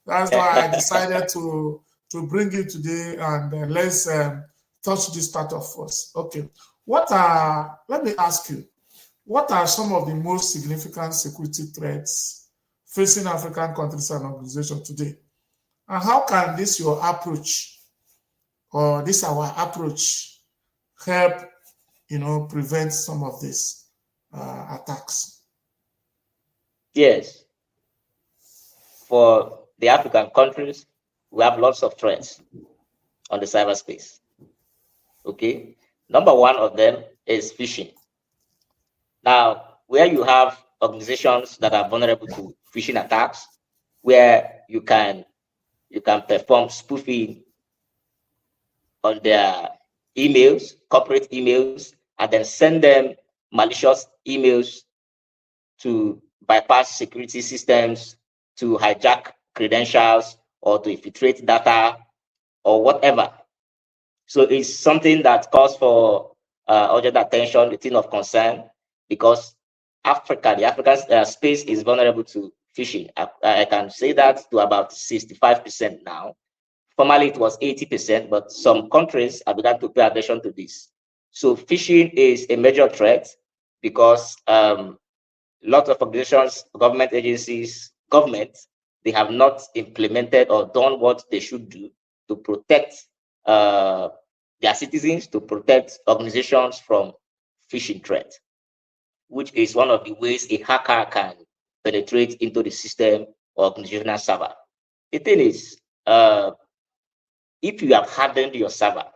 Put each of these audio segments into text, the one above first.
That's why I decided to bring it today, and let's touch this part of us. Okay. Let me ask you, what are some of the most significant security threats facing African countries and organizations today? And how can this your approach or this our approach help, prevent some of these attacks? Yes, for the African countries, we have lots of threats on the cyberspace. Okay, number one of them is phishing. Now, where you have organizations that are vulnerable to phishing attacks, where you can perform spoofing on their emails, corporate emails, and then send them malicious emails to bypass security systems, to hijack credentials, or to infiltrate data, or whatever. So it's something that calls for urgent attention, a thing of concern, because the African space is vulnerable to phishing. I can say that to about 65% now. Formerly, it was 80%, but some countries have begun to pay attention to this. So phishing is a major threat because lots of organizations, government agencies, they have not implemented or done what they should do to protect their citizens, to protect organizations from phishing threat, which is one of the ways a hacker can penetrate into the system or organizational server. The thing is, if you have hardened your server,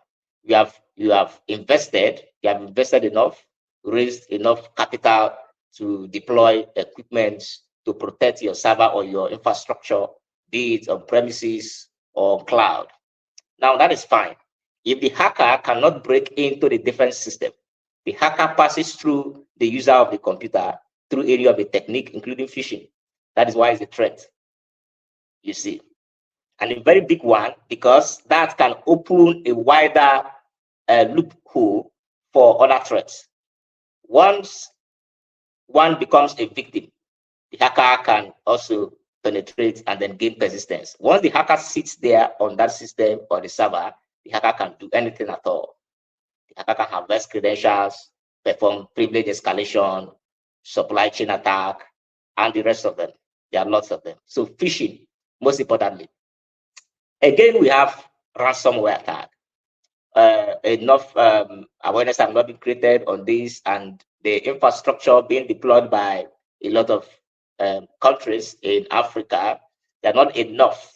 you have invested enough, raised enough capital to deploy equipment to protect your server or your infrastructure, be it on premises or cloud. Now that is fine. If the hacker cannot break into the defense system, the hacker passes through the user of the computer through any of the technique, including phishing. That is why it's a threat, you see. And a very big one, because that can open a wider loophole for other threats. Once one becomes a victim, the hacker can also penetrate and then gain persistence. Once the hacker sits there on that system or the server, the hacker can do anything at all. The hacker can harvest credentials, perform privilege escalation, supply chain attack, and the rest of them. There are lots of them. So phishing, most importantly. Again, we have ransomware attack. Enough awareness have not been created on this, and the infrastructure being deployed by a lot of countries in Africa, they're not enough.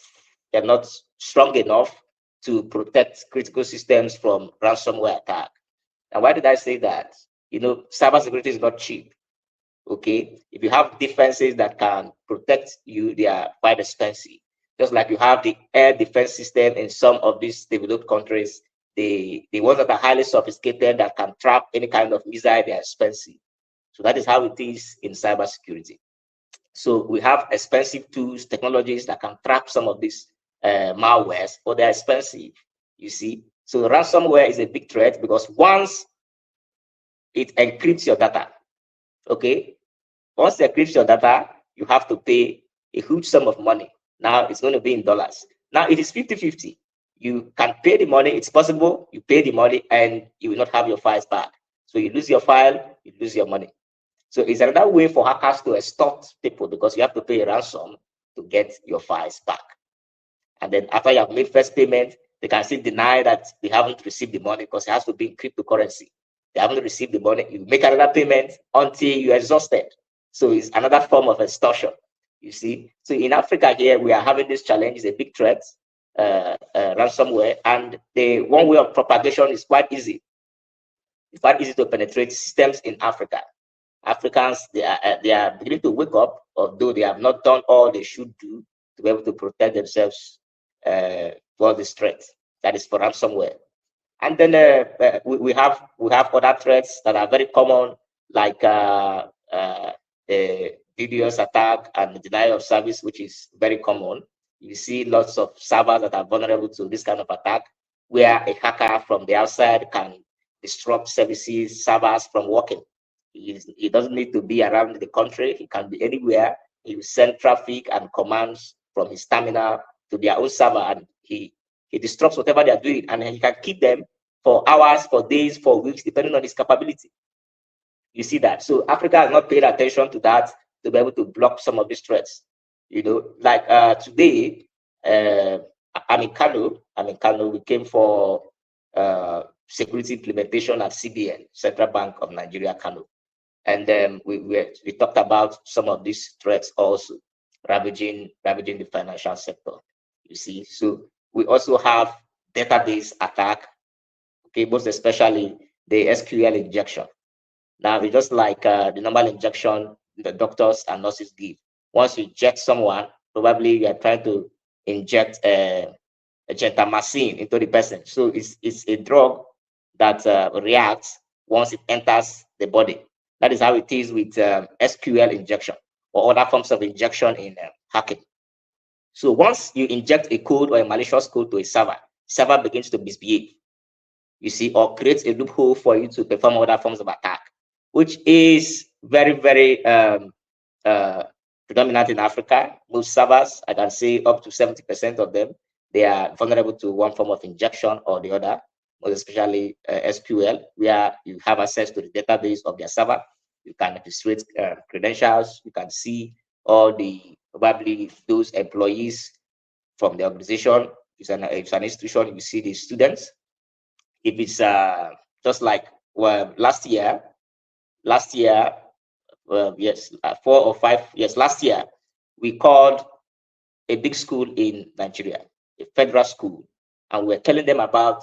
They're not strong enough to protect critical systems from ransomware attack. And why did I say that? Cybersecurity is not cheap. Okay, if you have defenses that can protect you, they are quite expensive. Just like you have the air defense system in some of these developed countries, the ones that are highly sophisticated that can trap any kind of missile, they are expensive. So that is how it is in cybersecurity. So we have expensive tools, technologies that can trap some of these malwares, but they're expensive, you see. So ransomware is a big threat because once it encrypts your data, okay, once it encrypts your data, you have to pay a huge sum of money. Now it's going to be in dollars. Now it is 50-50. You can pay the money, it's possible, you pay the money and you will not have your files back. So you lose your file, you lose your money. So it's another way for hackers to extort people because you have to pay a ransom to get your files back. And then after you have made first payment, they can still deny that they haven't received the money because it has to be in cryptocurrency. They haven't received the money, you make another payment until you're exhausted. So it's another form of extortion, you see. So in Africa here, we are having this challenge, it's a big threat, ransomware, and the one way of propagation is quite easy. It's quite easy to penetrate systems in Africa. Africans, they are beginning to wake up, although they have not done all they should do to be able to protect themselves for this threat. That is for ransomware. And then we have other threats that are very common, like DDoS attack and denial of service, which is very common. You see lots of servers that are vulnerable to this kind of attack, where a hacker from the outside can disrupt services, servers from working. He doesn't need to be around the country. He can be anywhere. He will send traffic and commands from his terminal to their own server, and he disrupts whatever they are doing, and he can keep them for hours, for days, for weeks, depending on his capability. You see that? So Africa has not paid attention to that to be able to block some of these threats. You know, like today, I'm in Kano. We came for security implementation at CBN, Central Bank of Nigeria, Kano. And then we talked about some of these threats also ravaging the financial sector. You see, so we also have database attack, okay, most especially the SQL injection. Now it's just like the normal injection the doctors and nurses give. Once you inject someone, probably you are trying to inject a gentamicin into the person. So it's a drug that reacts once it enters the body. That is how it is with SQL injection or other forms of injection in hacking. So once you inject a code or a malicious code to a server begins to misbehave, you see, or creates a loophole for you to perform other forms of attack, which is very, very predominant in Africa. Most servers, I can say up to 70% of them, they are vulnerable to one form of injection or the other, most especially SQL, where you have access to the database of their server. You can administrate credentials. You can see all the, probably those employees from the organization. If it's an institution, you see the students. If it's just like, well, last year, yes, 4 or 5 years, last year, we called a big school in Nigeria, a federal school, and we were telling them about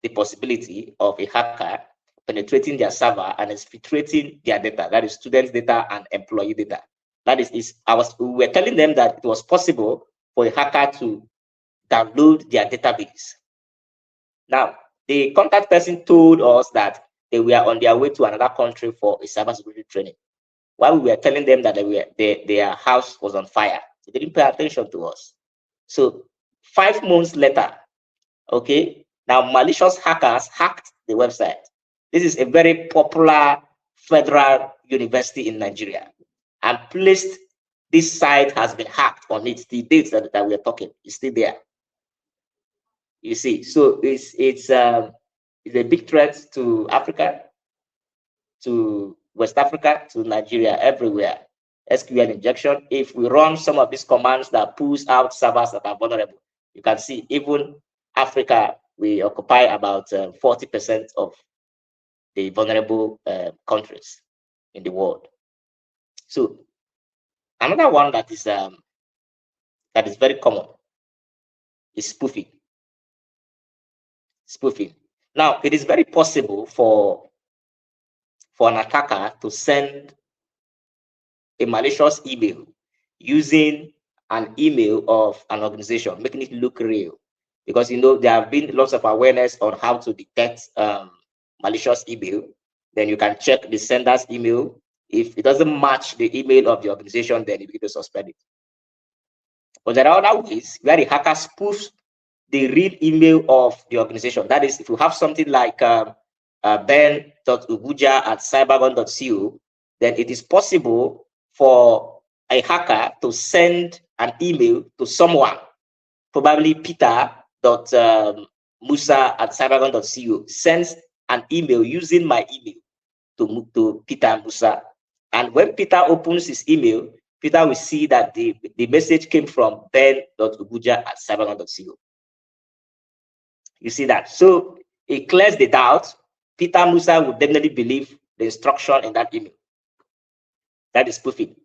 the possibility of a hacker penetrating their server and exfiltrating their data, that is students' data and employee data. That is, we were telling them that it was possible for a hacker to download their database. Now, the contact person told us that they were on their way to another country for a cybersecurity training. While we were telling them that their house was on fire, they didn't pay attention to us. So 5 months later, okay, now malicious hackers hacked the website. This is a very popular federal university in Nigeria, and placed this site has been hacked on it. The dates that we're talking is still there. You see, so it's a big threat to Africa, to West Africa, to Nigeria, everywhere. SQL injection. If we run some of these commands that pulls out servers that are vulnerable, you can see even Africa, we occupy about 40% of the vulnerable countries in the world. So another one that is very common is spoofing. Spoofing. Now, it is very possible for an attacker to send a malicious email using an email of an organization, making it look real. Because, you know, there have been lots of awareness on how to detect malicious email. Then you can check the sender's email. If it doesn't match the email of the organization, then you begin to suspend it. But there are other ways where the hacker spoofs the real email of the organization. That is, if you have something like ben.ubuja@cybergun.co, then it is possible for a hacker to send an email to someone, probably peter.musa@cybergun.co, sends an email using my email to Peter Musa. And when Peter opens his email, Peter will see that the message came from ben.ubuja@cybergun.co. You see that? So it clears the doubt. Peter Musa would definitely believe the instruction in that email. That is spoofing.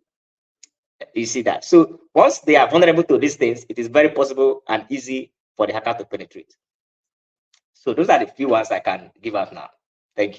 You see that? So once they are vulnerable to these things, it is very possible and easy for the hacker to penetrate. So those are the few ones I can give out now.